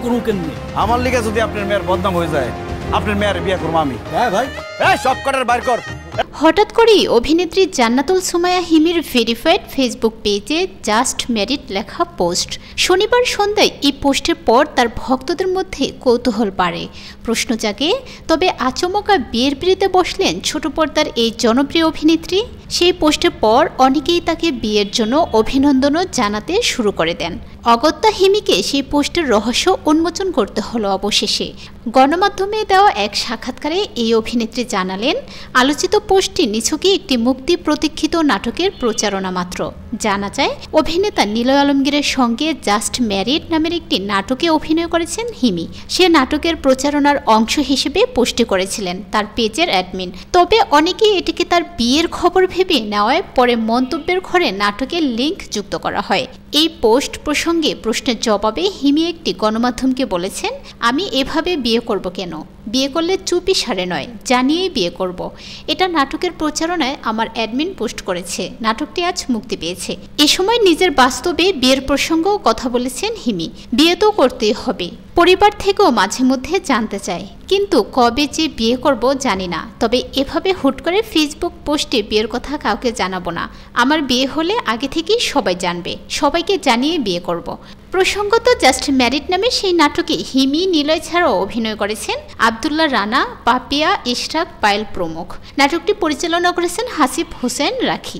করবো কেমনি? আমার লিগে যদি আপনার মেয়ের বদনাম হয়ে যায়, আপনার মেয়ের বিয়ে করবো আমি। হ্যাঁ ভাই, সব কটার বাইর কর। হঠাৎ করেই অভিনেত্রী জান্নাতুল সুমাইয়া হিমির ভেরিফাইড ফেসবুক পেজে জাস্ট ম্যারিড লেখা পোস্ট। শনিবার সন্ধ্যায় এই পোস্টের পর তার ভক্তদের মধ্যে কৌতূহল বাড়ে, প্রশ্ন জাগে তবে আচমকা বিয়ের পিঁড়িতে বসলেন ছোট পর্দার এই জনপ্রিয় অভিনেত্রী। সেই পোস্টের পর অনেকেই তাকে বিয়ের জন্য অভিনন্দনও জানাতে শুরু করে দেন। অগত্যা হিমিকে সেই পোস্টের রহস্য উন্মোচন করতে হলো অবশেষে। গণমাধ্যমে দেওয়া এক সাক্ষাৎকারে এই অভিনেত্রী জানালেন, আলোচিত পোস্টটি নিছকই একটি মুক্তি প্রতীক্ষিত নাটকের প্রচারণা মাত্র। জানা যায়, অভিনেতা নিলয় আলমগীরের সঙ্গে জাস্ট ম্যারিড নামের একটি নাটকে অভিনয় করেছেন হিমি। সে নাটকের প্রচারণার অংশ হিসেবে পোস্টটি করেছিলেন তার পেজের অ্যাডমিন। তবে অনেকেই এটিকে তার বিয়ের খবর ভেবে নেওয়ায় পরে মন্তব্যের ঘরে নাটকের লিঙ্ক যুক্ত করা হয়। এই পোস্ট প্রসঙ্গে প্রশ্নের জবাবে হিমি একটি গণমাধ্যমকে বলেছেন, আমি এভাবে বিয়ে করব কেন? বিয়ে করলে চুপি সারে নয়, জানিয়েই বিয়ে করব। এটা নাটকের প্রচারণায় আমার অ্যাডমিন পোস্ট করেছে। নাটকটি আজ মুক্তি পেয়েছে। এ সময় নিজের বাস্তবে বিয়ের প্রসঙ্গেও কথা বলেছেন হিমি। বিয়ে তো করতেই হবে, পরিবার থেকেও মাঝে মধ্যে জানতে চায়, কিন্তু কবে যে বিয়ে করব জানি না। তবে এভাবে হুট করে ফেসবুক পোস্টে বিয়ের কথা কাউকে জানাবো না। আমার বিয়ে হলে আগে থেকেই সবাই জানবে, সবাইকে জানিয়ে বিয়ে করব। প্রসঙ্গত জাস্ট ম্যারিড নামে সেই নাটকে হিমি, নিলয় ছাড়াও অভিনয় করেছেন আব্দুল্লাহ রানা, পাপিয়া, ইশরাক, পায়েল প্রমুখ। নাটকটি পরিচালনা করেছেন হাসিব হোসেন রাখি।